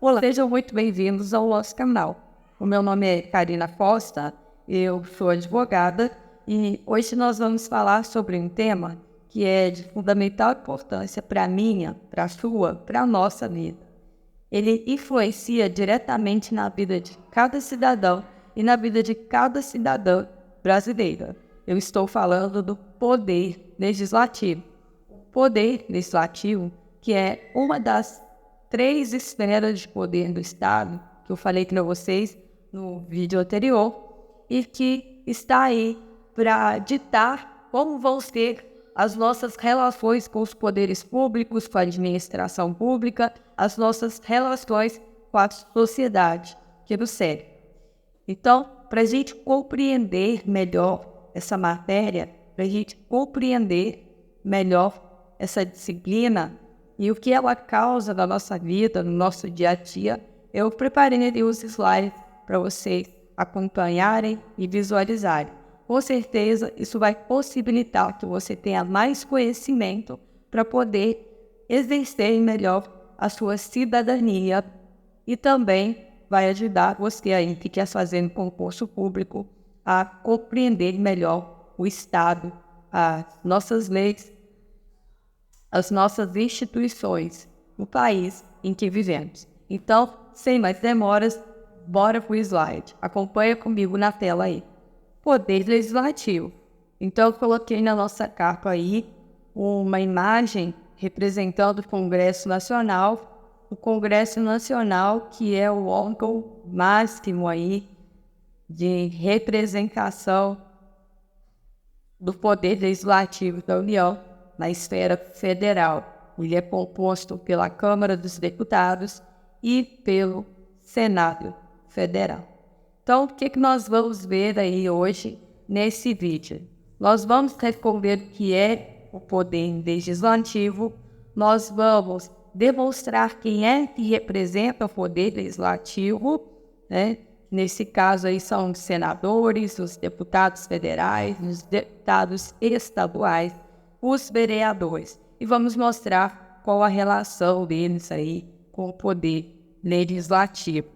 Olá, sejam muito bem-vindos ao nosso canal. O meu nome é Karina Costa, eu sou advogada e hoje nós vamos falar sobre um tema que é de fundamental importância para a minha, para a sua, para a nossa vida. Ele influencia diretamente na vida de cada cidadão e na vida de cada cidadã brasileira. Eu estou falando do poder legislativo. O poder legislativo, que é uma das 3 esferas de poder do Estado, que eu falei para vocês no vídeo anterior, e que está aí para ditar como vão ser as nossas relações com os poderes públicos, com a administração pública, as nossas relações com a sociedade, que nos segue. Então, para a gente compreender melhor essa matéria, para a gente compreender melhor essa disciplina e o que ela causa na nossa vida, no nosso dia a dia, eu preparei os slides para vocês acompanharem e visualizarem. Com certeza, isso vai possibilitar que você tenha mais conhecimento para poder exercer melhor a sua cidadania e também vai ajudar você aí que quer fazer um concurso público a compreender melhor o Estado, as nossas leis, as nossas instituições, o país em que vivemos. Então, sem mais demoras, bora pro slide. Acompanha comigo na tela aí. Poder legislativo. Então, eu coloquei na nossa capa aí uma imagem representando o Congresso Nacional. O Congresso Nacional, que é o órgão máximo aí de representação do poder legislativo da União na esfera federal. Ele é composto pela Câmara dos Deputados e pelo Senado Federal. Então, o que nós vamos ver aí hoje nesse vídeo? Nós vamos responder o que é o poder legislativo, nós vamos demonstrar quem é que representa o poder legislativo, né? Nesse caso aí são os senadores, os deputados federais, os deputados estaduais, os vereadores. E vamos mostrar qual a relação deles aí com o poder legislativo.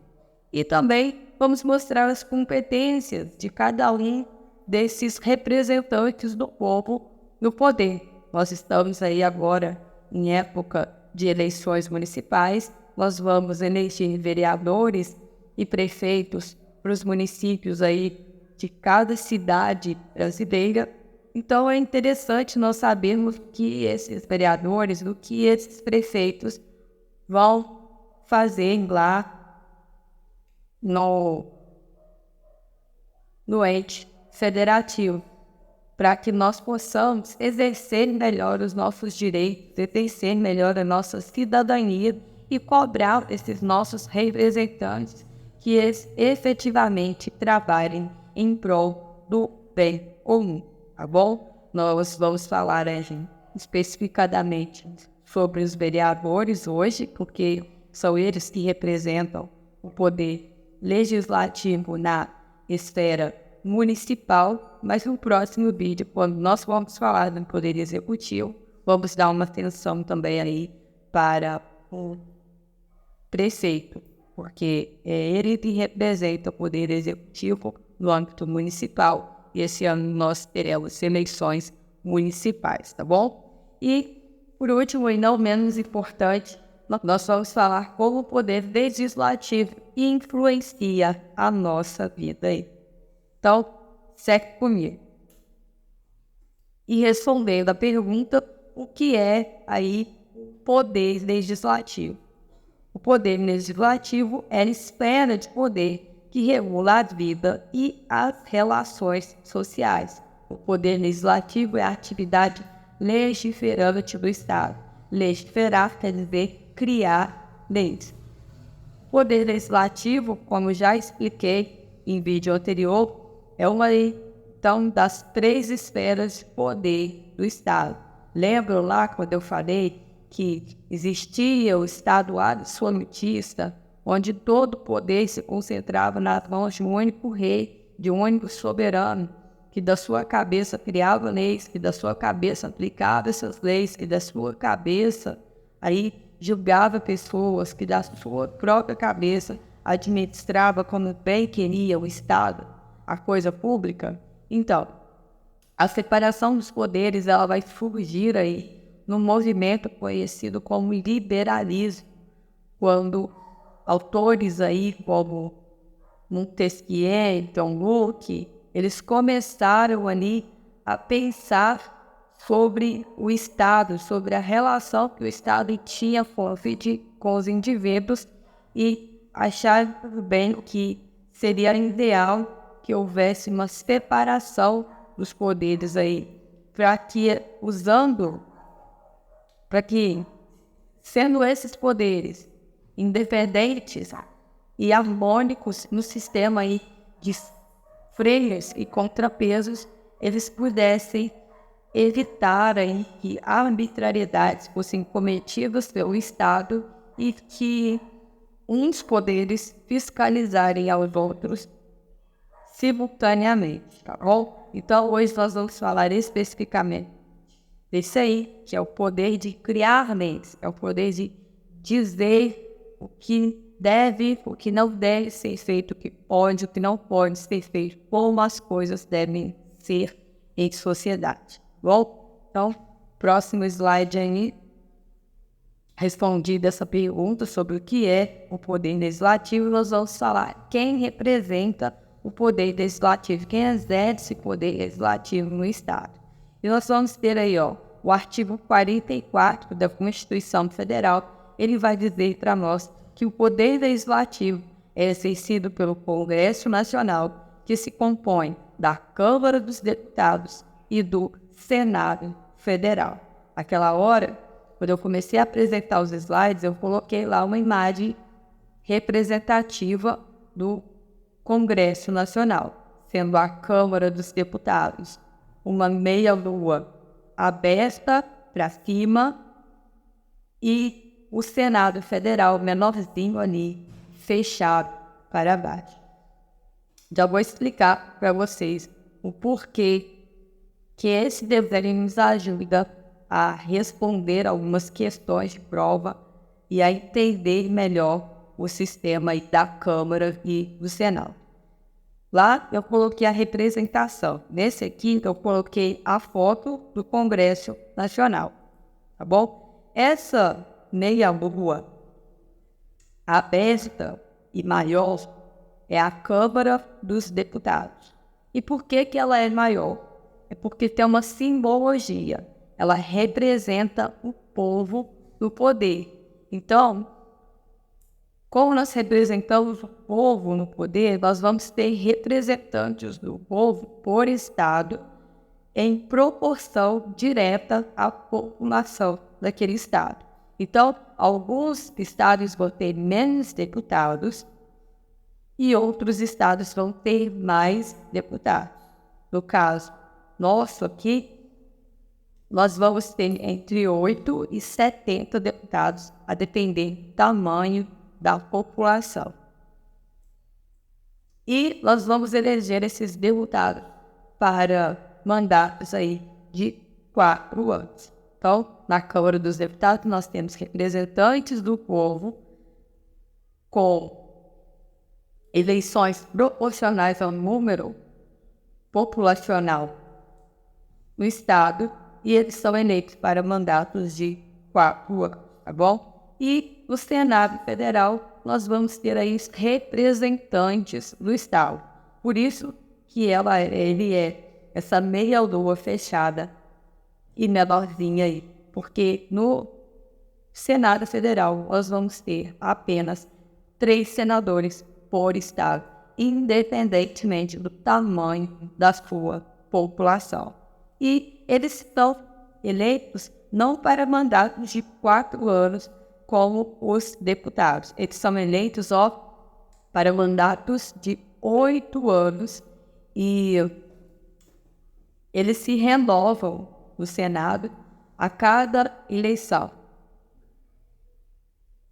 E também vamos mostrar as competências de cada um desses representantes do povo no poder. Nós estamos aí agora em época de eleições municipais, nós vamos eleger vereadores e prefeitos para os municípios aí de cada cidade brasileira. Então é interessante nós sabermos que esses vereadores, o que esses prefeitos vão fazer lá no ente federativo, para que nós possamos exercer melhor os nossos direitos, exercer melhor a nossa cidadania e cobrar esses nossos representantes que eles efetivamente trabalhem em prol do bem comum, tá bom? Nós vamos falar especificadamente sobre os vereadores hoje, porque são eles que representam o poder legislativo na esfera municipal, mas no próximo vídeo, quando nós vamos falar do poder executivo, vamos dar uma atenção também aí para o prefeito, porque é ele que representa o poder executivo no âmbito municipal, e esse ano nós teremos eleições municipais, tá bom? E, por último, e não menos importante, nós vamos falar como o poder legislativo influencia a nossa vida aí. Então, segue comigo. E respondendo a pergunta, o que é aí o poder legislativo? O poder legislativo é a esfera de poder que regula a vida e as relações sociais. O poder legislativo é a atividade legiferante do Estado. Legiferar quer dizer criar leis. O poder legislativo, como já expliquei em vídeo anterior, é uma então das 3 esferas de poder do Estado. Lembram lá quando eu falei que existia o Estado absolutista, onde todo o poder se concentrava nas mãos de um único rei, de um único soberano, que da sua cabeça criava leis, que da sua cabeça aplicava essas leis, que da sua cabeça aí julgava pessoas que da sua própria cabeça administrava como bem queria o Estado, a coisa pública. Então, a separação dos poderes ela vai surgir aí num movimento conhecido como liberalismo, quando autores aí como Montesquieu, John Locke, eles começaram ali a pensar sobre o Estado, sobre a relação que o Estado tinha com os indivíduos e achar bem que seria ideal que houvesse uma separação dos poderes aí, para que, sendo esses poderes independentes e harmônicos no sistema aí de freios e contrapesos, eles pudessem evitar aí que arbitrariedades fossem cometidas pelo Estado e que uns poderes fiscalizarem aos outros simultaneamente, tá bom? Então hoje nós vamos falar especificamente desse aí, que é o poder de criar leis, é o poder de dizer o que deve, o que não deve ser feito, o que pode, o que não pode ser feito, como as coisas devem ser em sociedade. Bom, então, próximo slide aí, respondida essa pergunta sobre o que é o poder legislativo, nós vamos falar quem representa o poder legislativo, quem exerce o poder legislativo no Estado. E nós vamos ter aí, o artigo 44 da Constituição Federal, ele vai dizer para nós que o poder legislativo é exercido pelo Congresso Nacional, que se compõe da Câmara dos Deputados e do Senado Federal. Aquela hora, quando eu comecei a apresentar os slides, eu coloquei lá uma imagem representativa do Congresso Nacional, sendo a Câmara dos Deputados uma meia-lua aberta para cima e o Senado Federal menorzinho ali, fechado para baixo. Já vou explicar para vocês o porquê que esse desenho nos ajuda a responder algumas questões de prova e a entender melhor o sistema aí da Câmara e do Senado. Lá eu coloquei a representação. Nesse aqui eu coloquei a foto do Congresso Nacional, tá bom? Essa meia-lua aberta e maior é a Câmara dos Deputados. E por que ela é maior? É porque tem uma simbologia. Ela representa o povo no poder. Então, como nós representamos o povo no poder, nós vamos ter representantes do povo por Estado em proporção direta à população daquele Estado. Então, alguns estados vão ter menos deputados e outros estados vão ter mais deputados. No caso nosso aqui, nós vamos ter entre 8 e 70 deputados, a depender do tamanho da população. E nós vamos eleger esses deputados para mandatos aí de 4 anos. Então, na Câmara dos Deputados, nós temos representantes do povo com eleições proporcionais ao número populacional no Estado, e eles são eleitos para mandatos de 4 anos, tá bom? E no Senado Federal, nós vamos ter aí os representantes do Estado. Por isso que ele é essa meia-lua fechada e menorzinha aí, porque no Senado Federal nós vamos ter apenas 3 senadores por Estado, independentemente do tamanho da sua população. E eles são eleitos não para mandatos de 4 anos, como os deputados. Eles são eleitos para mandatos de 8 anos e eles se renovam no Senado a cada eleição.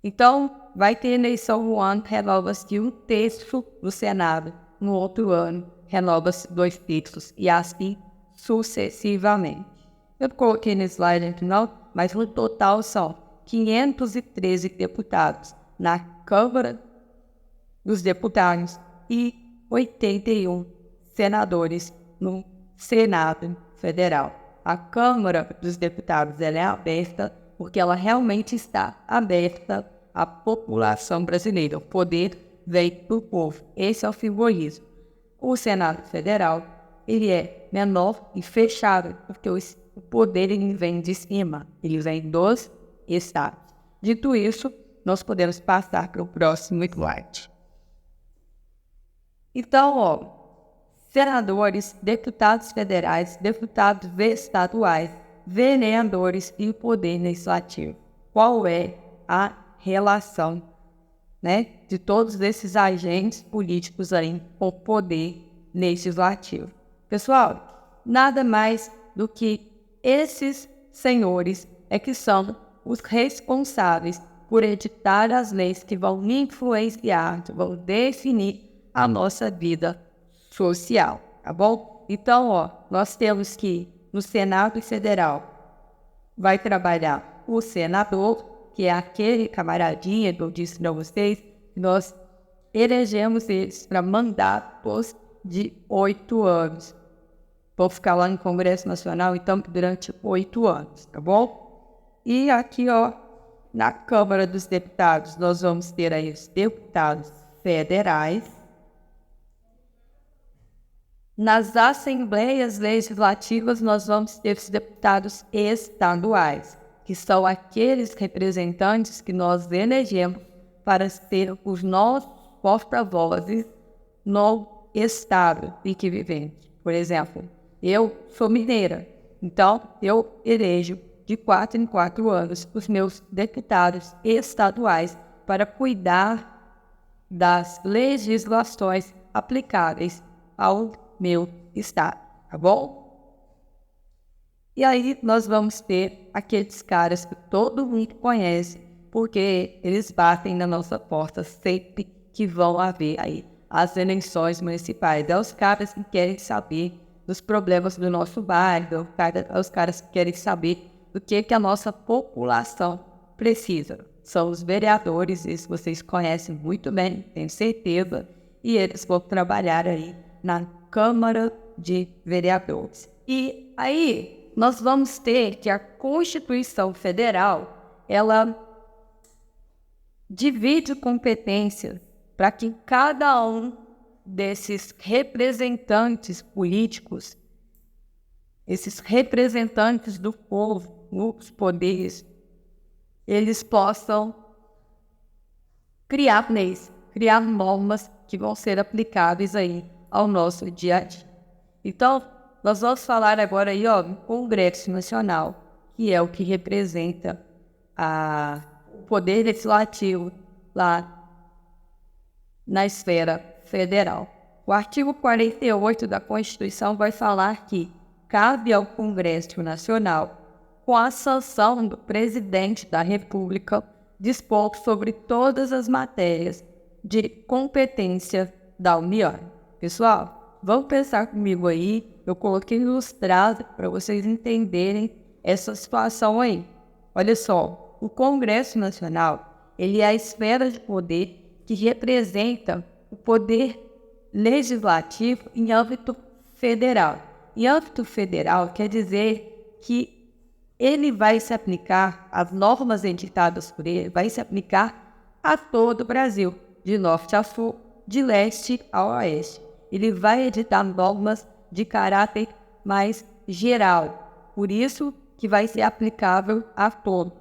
Então, vai ter eleição no ano, renova-se 1/3 do Senado. No outro ano, renova-se 2/3 e assim sucessivamente. Eu coloquei no slide aqui não, mas no total são 513 deputados na Câmara dos Deputados e 81 senadores no Senado Federal. A Câmara dos Deputados ela é aberta porque ela realmente está aberta à população brasileira. O poder vem do povo. Esse é o simbolismo. O Senado Federal ele é menor e fechado, porque o poder ele vem de cima, ele vem dos estados. Dito isso, nós podemos passar para o próximo slide. Então, senadores, deputados federais, deputados estaduais, vereadores e o poder legislativo. Qual é a relação, de todos esses agentes políticos aí com o poder legislativo? Pessoal, nada mais do que esses senhores é que são os responsáveis por editar as leis que vão influenciar, que vão definir a nossa vida social, tá bom? Então, nós temos que no Senado Federal vai trabalhar o senador, que é aquele camaradinha que eu disse para vocês, nós elegemos eles para mandatos de 8 anos. Vou ficar lá no Congresso Nacional, então, durante 8 anos, tá bom? E aqui, na Câmara dos Deputados, nós vamos ter aí os deputados federais. Nas assembleias legislativas, nós vamos ter os deputados estaduais, que são aqueles representantes que nós elegemos para ser os nossos porta-vozes no estado em que vivemos. Por exemplo, eu sou mineira, então eu elejo de 4 em 4 anos os meus deputados estaduais para cuidar das legislações aplicáveis ao meu estado, tá bom? E aí nós vamos ter aqueles caras que todo mundo conhece, porque eles batem na nossa porta sempre que vão haver aí as eleições municipais. É os caras que querem saber dos problemas do nosso bairro, os caras que querem saber do que a nossa população precisa. São os vereadores, esses vocês conhecem muito bem, tenho certeza, e eles vão trabalhar aí na Câmara de Vereadores. E aí nós vamos ter que a Constituição Federal, ela divide competências para que cada um desses representantes políticos, esses representantes do povo, os poderes, eles possam criar leis, criar normas que vão ser aplicáveis aí ao nosso dia a dia. Então, nós vamos falar agora aí, do Congresso Nacional, que é o que representa o poder legislativo lá na esfera federal. O artigo 48 da Constituição vai falar que cabe ao Congresso Nacional, com a sanção do presidente da República, dispor sobre todas as matérias de competência da União. Pessoal, vamos pensar comigo aí, eu coloquei ilustrado para vocês entenderem essa situação aí. Olha só, o Congresso Nacional, ele é a esfera de poder que representa o poder legislativo em âmbito federal. Em âmbito federal quer dizer que ele vai se aplicar, as normas editadas por ele, vai se aplicar a todo o Brasil, de norte a sul, de leste a oeste. Ele vai editar normas de caráter mais geral, por isso que vai ser aplicável a todos.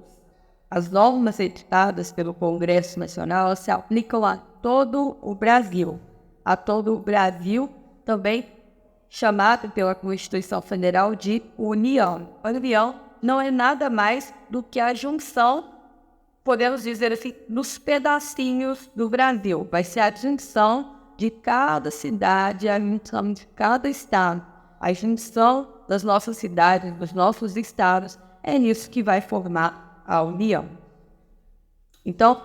As normas editadas pelo Congresso Nacional se aplicam a todo o Brasil. A todo o Brasil, também chamado pela Constituição Federal de União. A União não é nada mais do que a junção, podemos dizer assim, dos pedacinhos do Brasil. Vai ser a junção de cada cidade, a junção de cada estado. A junção das nossas cidades, dos nossos estados, é isso que vai formar a União. Então,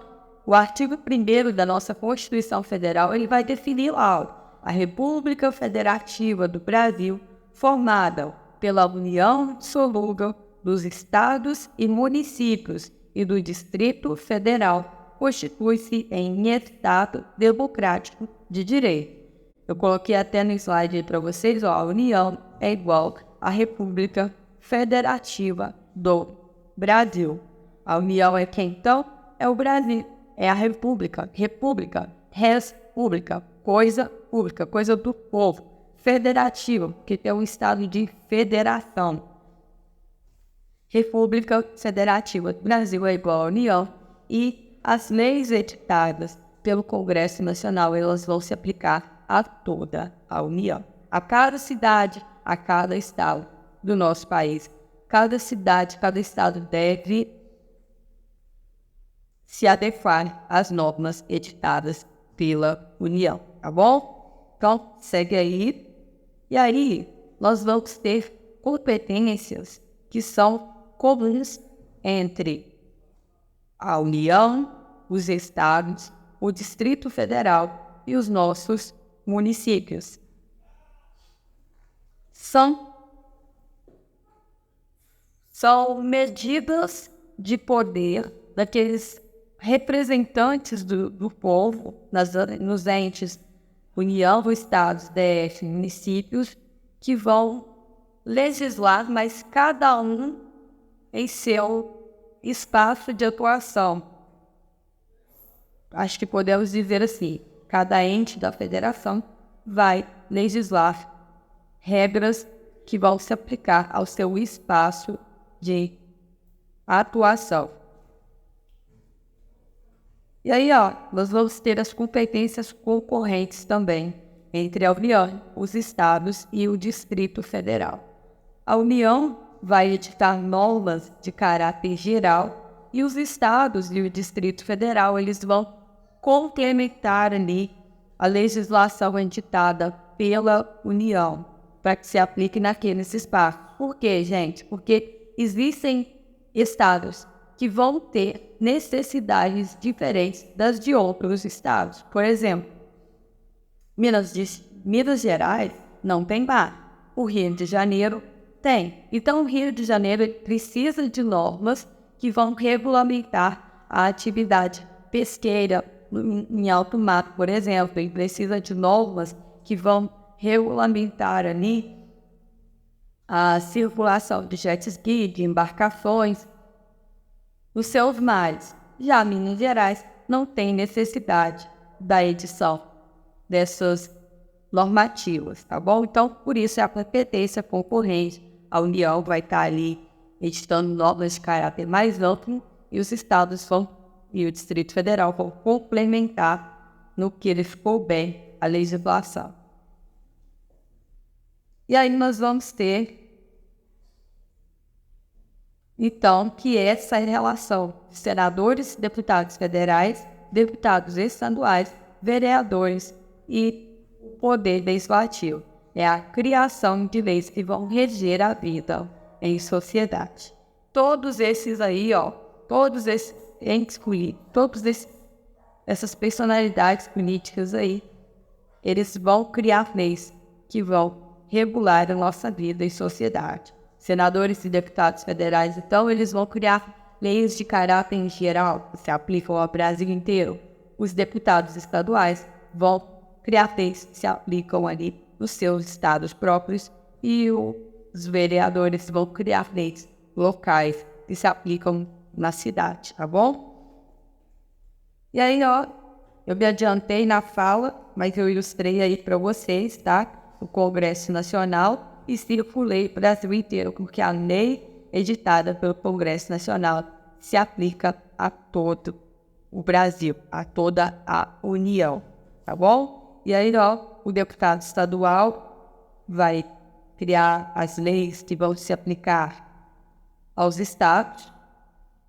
o artigo 1º da nossa Constituição Federal, ele vai definir lá a República Federativa do Brasil, formada pela união indissolúvel dos estados e municípios, e do Distrito Federal constitui-se em Estado democrático de direito. Eu coloquei até no slide para vocês, ó, a União é igual à República Federativa do Brasil. A União é quem, então? É o Brasil. É a República. República, res pública, coisa do povo. Federativo, que tem um estado de federação. República Federativa do Brasil é igual à União e as leis editadas pelo Congresso Nacional, elas vão se aplicar a toda a União, a cada cidade, a cada estado do nosso país. Cada cidade, cada estado deve se adequar às normas editadas pela União, tá bom? Então, segue aí. E aí, nós vamos ter competências que são comuns entre a União, os estados, o Distrito Federal e os nossos municípios. São medidas de poder daqueles representantes do povo nos entes União, estados, DF, municípios, que vão legislar, mas cada um em seu espaço de atuação. Acho que podemos dizer assim, cada ente da federação vai legislar regras que vão se aplicar ao seu espaço de atuação. E aí, ó, nós vamos ter as competências concorrentes também entre a União, os estados e o Distrito Federal. A União vai editar normas de caráter geral e os estados e o Distrito Federal, eles vão complementar ali a legislação editada pela União para que se aplique naqueles espaços. Por quê, gente? Porque existem estados que vão ter necessidades diferentes das de outros estados. Por exemplo, Minas Gerais não tem mar. O Rio de Janeiro tem. Então, o Rio de Janeiro precisa de normas que vão regulamentar a atividade pesqueira em alto mar, por exemplo. E precisa de normas que vão regulamentar ali a circulação de jet ski, de embarcações nos seus mares. Já Minas Gerais não tem necessidade da edição dessas normativas, tá bom? Então, por isso é a competência concorrente. A União vai estar ali editando normas de caráter mais amplo e os estados e o Distrito Federal vão complementar no que lhes couber a legislação. E aí nós vamos ter então, que é essa relação de senadores, deputados federais, deputados estaduais, vereadores e o poder legislativo. É a criação de leis que vão reger a vida em sociedade. Todos esses aí, ó, todos esses entes políticos, essas personalidades políticas aí, eles vão criar leis que vão regular a nossa vida em sociedade. Senadores e deputados federais, então, eles vão criar leis de caráter geral, que se aplicam ao Brasil inteiro. Os deputados estaduais vão criar leis que se aplicam ali nos seus estados próprios e os vereadores vão criar leis locais que se aplicam na cidade, tá bom? E aí, ó, eu me adiantei na fala, mas eu ilustrei aí para vocês, tá? O Congresso Nacional e circulei o Brasil inteiro, porque a lei editada pelo Congresso Nacional se aplica a todo o Brasil, a toda a União, tá bom? E aí, ó, o deputado estadual vai criar as leis que vão se aplicar aos estados,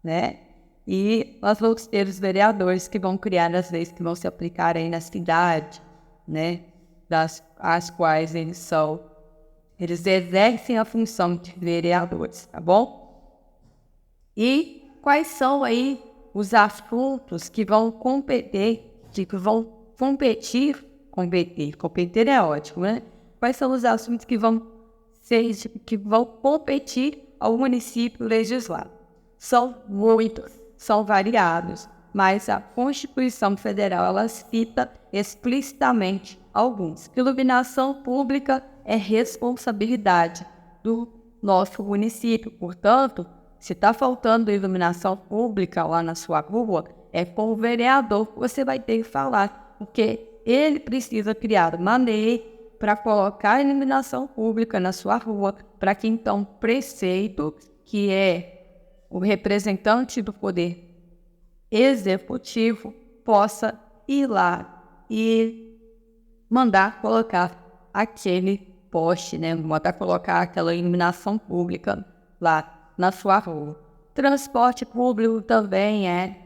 né? E nós vamos ter os vereadores que vão criar as leis que vão se aplicar aí na cidade, né? As quais eles exercem a função de vereadores, tá bom? E quais são aí os assuntos que vão competir é ótimo, né? Quais são os assuntos que vão competir ao município legislar? São muitos, são variados, mas a Constituição Federal ela cita explicitamente alguns. Iluminação pública é responsabilidade do nosso município, portanto, se está faltando iluminação pública lá na sua rua, é com o vereador que você vai ter que falar, porque ele precisa criar uma lei para colocar a iluminação pública na sua rua, para que então o prefeito, que é o representante do poder executivo, possa ir lá e mandar colocar aquele poste, né? Mandar colocar aquela iluminação pública lá na sua rua. Transporte público também é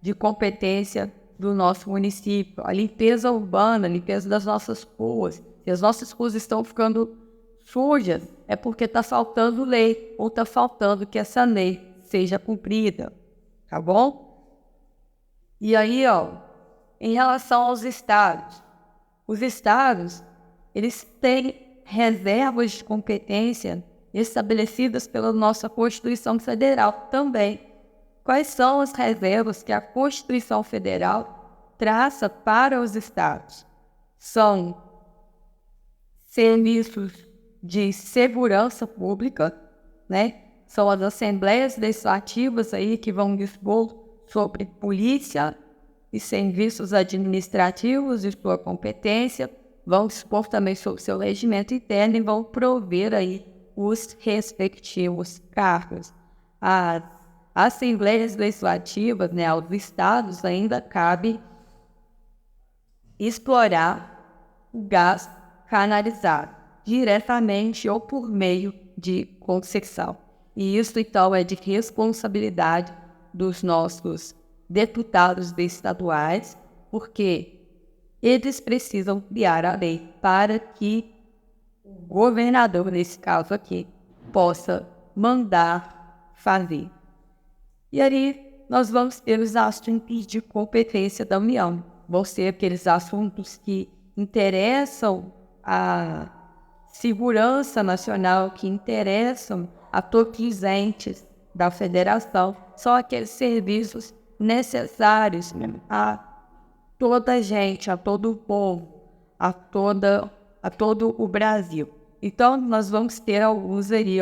de competência do nosso município. A limpeza urbana, a limpeza das nossas ruas. Se as nossas ruas estão ficando sujas, é porque está faltando lei ou está faltando que essa lei seja cumprida, tá bom? E aí, em relação aos estados, os estados, eles têm reservas de competência estabelecidas pela nossa Constituição Federal também. Quais são as reservas que a Constituição Federal traça para os estados? São serviços de segurança pública, né? São as assembleias legislativas aí que vão dispor sobre polícia e serviços administrativos de sua competência, vão dispor também sobre seu regimento interno e vão prover aí os respectivos cargos. As assembleias legislativas, né, aos estados ainda cabe explorar o gás canalizado, diretamente ou por meio de concessão. E isso, então, é de responsabilidade dos nossos deputados estaduais, porque eles precisam criar a lei para que o governador, nesse caso aqui, possa mandar fazer. E aí nós vamos ter os assuntos de competência da União. Vão ser aqueles assuntos que interessam a segurança nacional, que interessam a todos os entes da federação, são aqueles serviços necessários a toda a gente, a todo o povo, a todo o Brasil. Então, nós vamos ter alguns aí,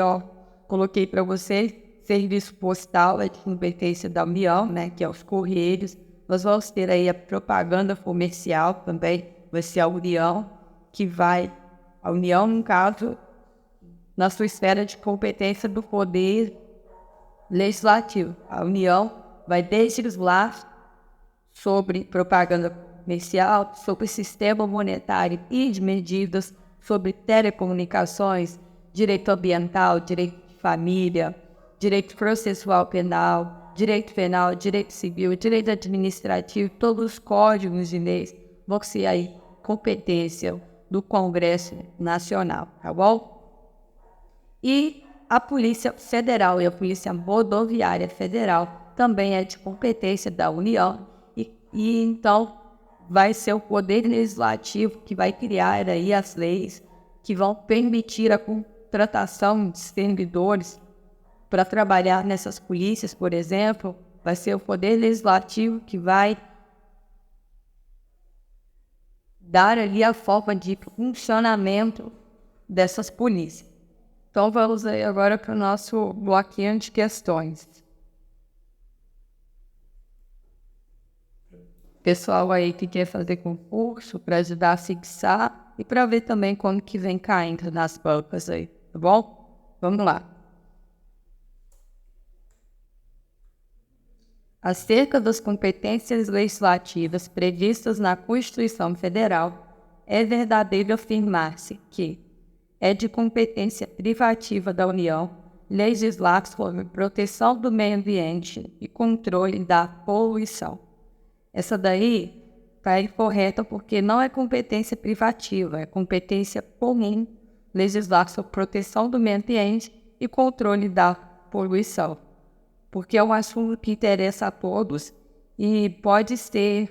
coloquei para vocês, serviço postal é de competência da União, né, que é os Correios. Nós vamos ter aí a propaganda comercial também, vai ser a União, a União, no caso, na sua esfera de competência do poder legislativo. A União vai legislar sobre propaganda comercial, sobre sistema monetário e de medidas, sobre telecomunicações, direito ambiental, direito de família, direito processual penal, direito civil, direito administrativo, todos os códigos de leis vão ser aí competência do Congresso Nacional, tá bom? E a Polícia Federal e a Polícia Rodoviária Federal também é de competência da União e então vai ser o Poder Legislativo que vai criar aí as leis que vão permitir a contratação de servidores para trabalhar nessas polícias, por exemplo. Vai ser o Poder Legislativo que vai dar ali a forma de funcionamento dessas polícias. Então vamos aí agora para o nosso bloquinho de questões. Pessoal aí que quer fazer concurso para ajudar a fixar e para ver também quando que vem caindo nas bancas aí, tá bom? Vamos lá. Acerca das competências legislativas previstas na Constituição Federal, é verdadeiro afirmar-se que é de competência privativa da União legislar sobre proteção do meio ambiente e controle da poluição. Essa daí está incorreta porque não é competência privativa, é competência comum legislar sobre proteção do meio ambiente e controle da poluição. Porque é um assunto que interessa a todos e pode ser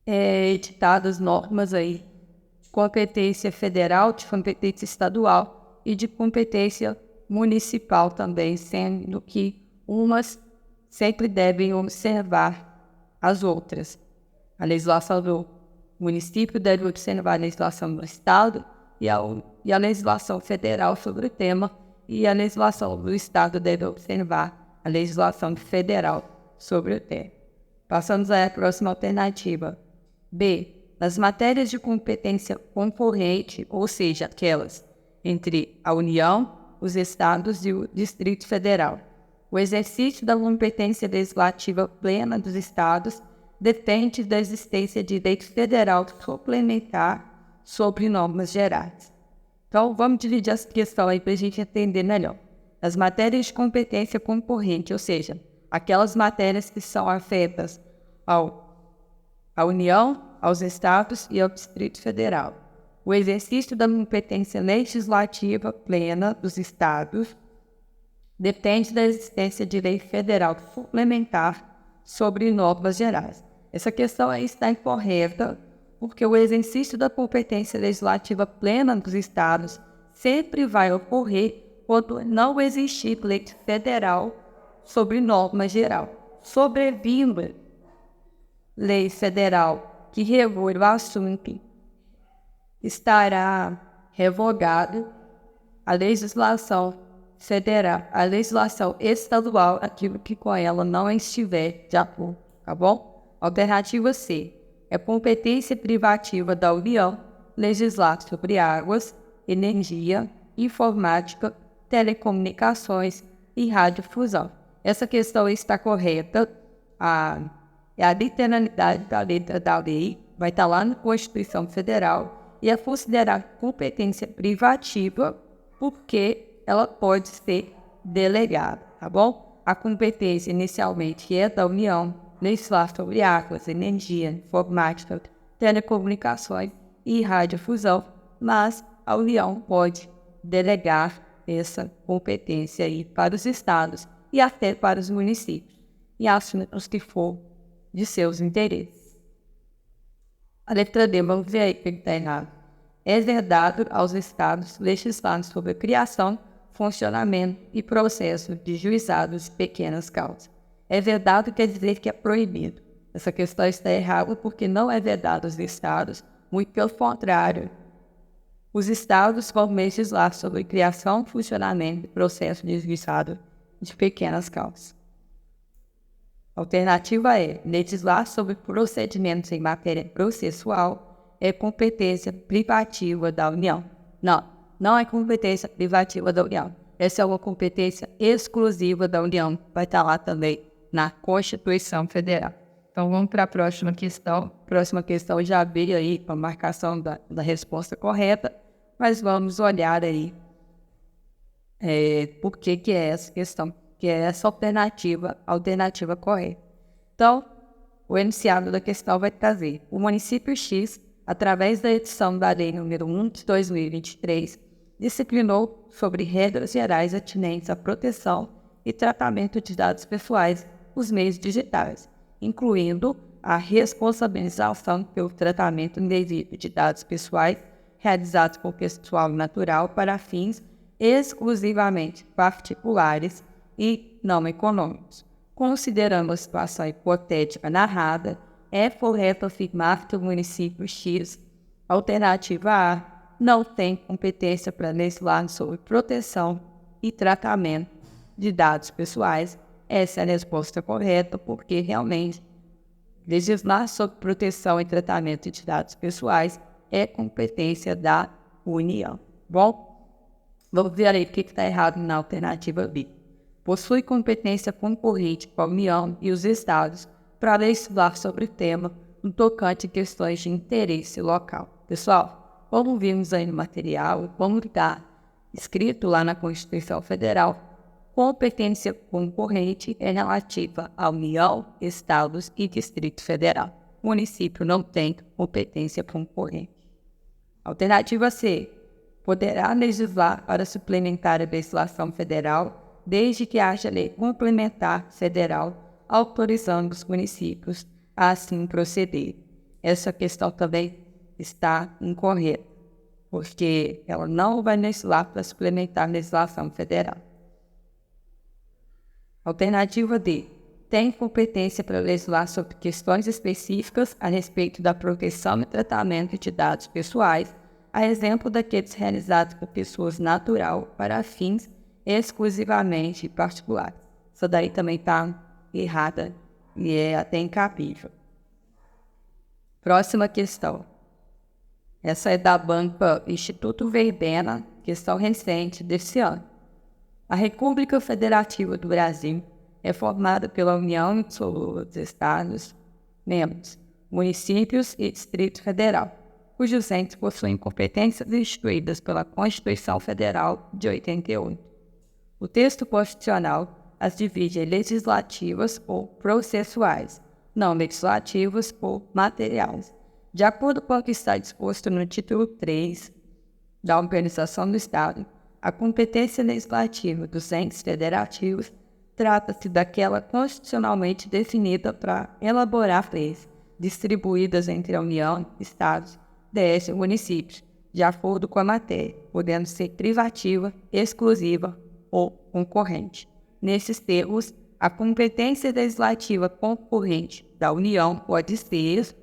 editadas normas aí de competência federal, de competência estadual e de competência municipal também, sendo que umas sempre devem observar as outras. A legislação do município deve observar a legislação do Estado e a legislação federal sobre o tema, e a legislação do Estado deve observar a legislação federal sobre o tema. Passamos à próxima alternativa. B. Nas matérias de competência concorrente, ou seja, aquelas entre a União, os Estados e o Distrito Federal. O exercício da competência legislativa plena dos Estados depende da existência de direito federal suplementar sobre normas gerais. Então, vamos dividir essa questão aí para a gente entender melhor. As matérias de competência concorrente, ou seja, aquelas matérias que são afetas à União, aos Estados e ao Distrito Federal. O exercício da competência legislativa plena dos Estados depende da existência de lei federal suplementar sobre normas gerais. Essa questão aí está incorreta, porque o exercício da competência legislativa plena dos Estados sempre vai ocorrer quando não existir lei federal sobre norma geral. Sobrevindo lei federal que regule o assunto, estará revogada a legislação federal, a legislação estadual, aquilo que com ela não estiver de acordo, tá bom? Alternativa C. É competência privativa da União legislar sobre águas, energia, informática, telecomunicações e radiodifusão. Essa questão está correta. A literalidade da letra da lei vai estar lá na Constituição Federal e é considerada competência privativa porque ela pode ser delegada, tá bom? A competência inicialmente é da União, legislar sobre águas, energia, informática, telecomunicações e radiodifusão, mas a União pode delegar essa competência aí para os estados e até para os municípios, e assuntos que for de seus interesses. A letra D, vamos ver aí o que está errado. É vedado aos estados legislar sobre a criação, funcionamento e processo de juizados de pequenas causas. É vedado quer dizer que é proibido. Essa questão está errada porque não é vedado aos estados, muito pelo contrário. Os estados vão legislar sobre criação, funcionamento e processo de juizado de pequenas causas. Alternativa é legislar sobre procedimentos em matéria processual é competência privativa da União. Não é competência privativa da União. Essa é uma competência exclusiva da União. Vai estar lá também na Constituição Federal. Então vamos para a próxima questão. Próxima questão já veio aí a marcação da resposta correta, mas vamos olhar aí por que é essa questão, que é essa alternativa correta. Então, o enunciado da questão vai trazer: o município X, através da edição da Lei nº 1 de 2023, disciplinou sobre regras gerais atinentes à proteção e tratamento de dados pessoais nos meios digitais, incluindo a responsabilização pelo tratamento indevido de dados pessoais realizados por pessoal natural para fins exclusivamente particulares e não econômicos. Considerando a situação hipotética narrada, é correto afirmar que o município X, alternativa A, não tem competência para legislar sobre proteção e tratamento de dados pessoais. Essa é a resposta correta, porque realmente legislar sobre proteção e tratamento de dados pessoais é competência da União. Bom, vamos ver aí o que está errado na alternativa B. Possui competência concorrente com a União e os Estados para legislar sobre o tema no tocante a questões de interesse local. Pessoal, como vimos aí no material, como está escrito lá na Constituição Federal, competência concorrente é relativa à União, Estados e Distrito Federal. O município não tem competência concorrente. Alternativa C. Poderá legislar para suplementar a legislação federal, desde que haja lei complementar federal autorizando os municípios a assim proceder. Essa questão também está incorreta, porque ela não vai legislar para suplementar a legislação federal. Alternativa D. tem competência para legislar sobre questões específicas a respeito da proteção e tratamento de dados pessoais, a exemplo daqueles realizados por pessoas natural para fins exclusivamente particulares. Isso daí também está errada e é até incabível. Próxima questão. Essa é da banca Instituto Verbena, questão recente desse ano. A República Federativa do Brasil é formada pela União e seus Estados, membros, municípios e Distrito Federal, cujos entes possuem competências instituídas pela Constituição Federal de 88. O texto constitucional as divide em legislativas ou processuais, não legislativas ou materiais. De acordo com o que está disposto no título 3 da Organização do Estado, a competência legislativa dos entes federativos trata-se daquela constitucionalmente definida para elaborar leis, distribuídas entre a União, Estados, DS e municípios, de acordo com a matéria, podendo ser privativa, exclusiva ou concorrente. Nesses termos, a competência legislativa concorrente da União pode ser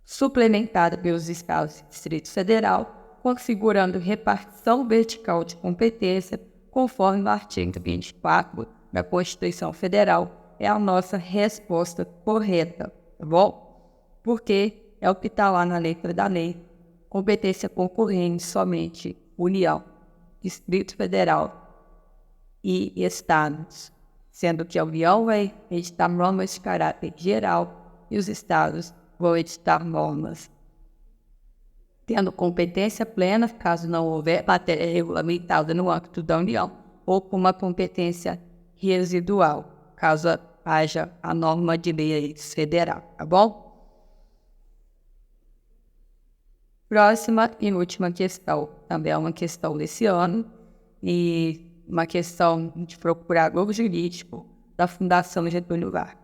suplementada pelos Estados e Distrito Federal, configurando repartição vertical de competência, conforme o artigo 24 da Constituição Federal. É a nossa resposta correta, tá bom? Porque é o que está lá na letra da lei. Competência concorrente somente União, Distrito Federal e Estados, sendo que a União vai editar normas de caráter geral e os Estados vão editar normas tendo competência plena, caso não houver matéria regulamentada no âmbito da União, ou com uma competência residual, caso haja a norma de lei federal, tá bom? Próxima e última questão, também é uma questão desse ano, e uma questão de procurador jurídico da Fundação Getúlio Vargas.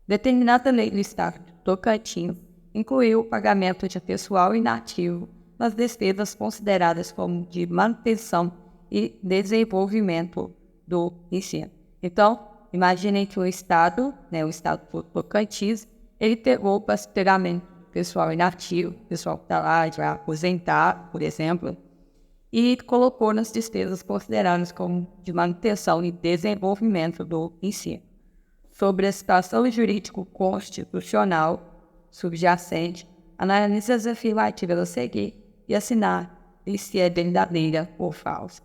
Determinada lei do Estado do Tocantins incluiu o pagamento de pessoal inativo nas despesas consideradas como de manutenção e desenvolvimento do ensino. Então, imaginem que o Estado do Tocantins, ele pegou para esse pagamento do pessoal inativo, pessoal que está lá, já vai aposentar, por exemplo, e colocou nas despesas consideradas como de manutenção e desenvolvimento do ensino. Sobre a situação jurídico-constitucional subjacente, analise as afirmativas a seguir e assinar se é verdadeira ou falsa.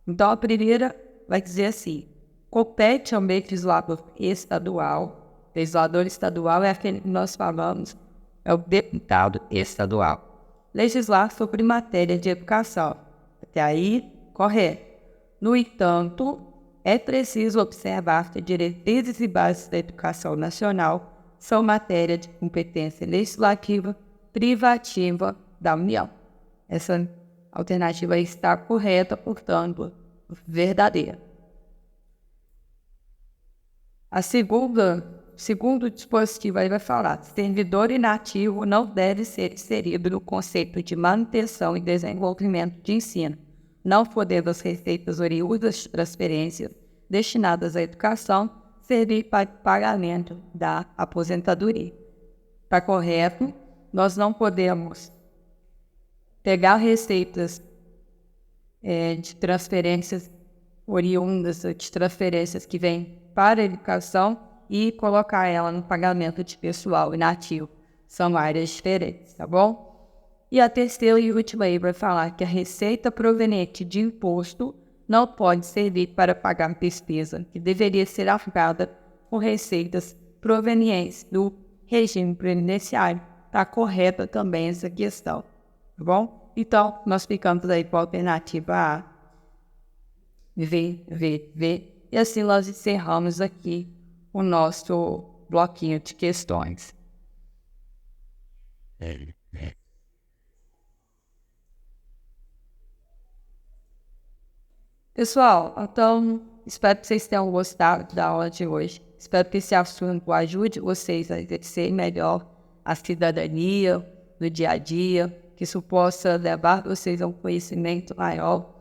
Então, a primeira vai dizer assim: compete ao legislador estadual. O legislador estadual é aquele que nós falamos, é o deputado estadual. Legislar sobre matéria de educação. Até aí, correto. No entanto, é preciso observar que diretrizes e bases da educação nacional são matéria de competência legislativa privativa da União. Essa alternativa está correta, portanto, verdadeira. A segundo dispositivo aí vai falar: servidor inativo não deve ser inserido no conceito de manutenção e desenvolvimento de ensino, não podendo as receitas oriundas de transferências destinadas à educação servir para pagamento da aposentadoria. Está correto? Nós não podemos pegar receitas de transferências oriundas, de transferências que vêm para a educação e colocar ela no pagamento de pessoal inativo. São áreas diferentes, tá bom? E a terceira e última aí vai falar que a receita proveniente de imposto não pode servir para pagar despesa que deveria ser arcada com receitas provenientes do regime previdenciário. Está correta também essa questão, tá bom? Então, nós ficamos aí com a alternativa A, V. E assim nós encerramos aqui o nosso bloquinho de questões. Pessoal, então, espero que vocês tenham gostado da aula de hoje. Espero que esse assunto ajude vocês a exercer melhor a cidadania no dia a dia, que isso possa levar vocês a um conhecimento maior,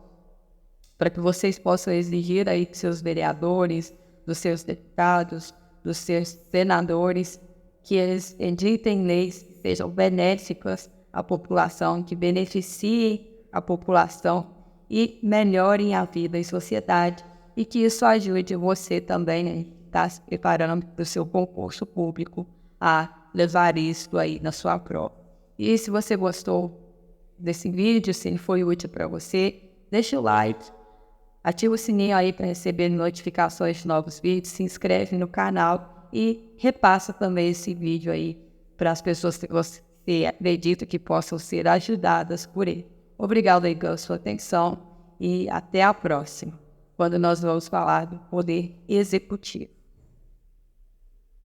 para que vocês possam exigir aí que seus vereadores, dos seus deputados, dos seus senadores, que eles editem leis que sejam benéficas à população, que beneficiem a população e melhorem a vida em sociedade, e que isso ajude você também, né, que está se preparando para o seu concurso público, a levar isso aí na sua prova. E se você gostou desse vídeo, se ele foi útil para você, deixa o like, ativa o sininho aí para receber notificações de novos vídeos, se inscreve no canal e repassa também esse vídeo aí para as pessoas que você acredita que possam ser ajudadas por ele. Obrigado aí pela sua atenção e até a próxima, quando nós vamos falar do Poder Executivo.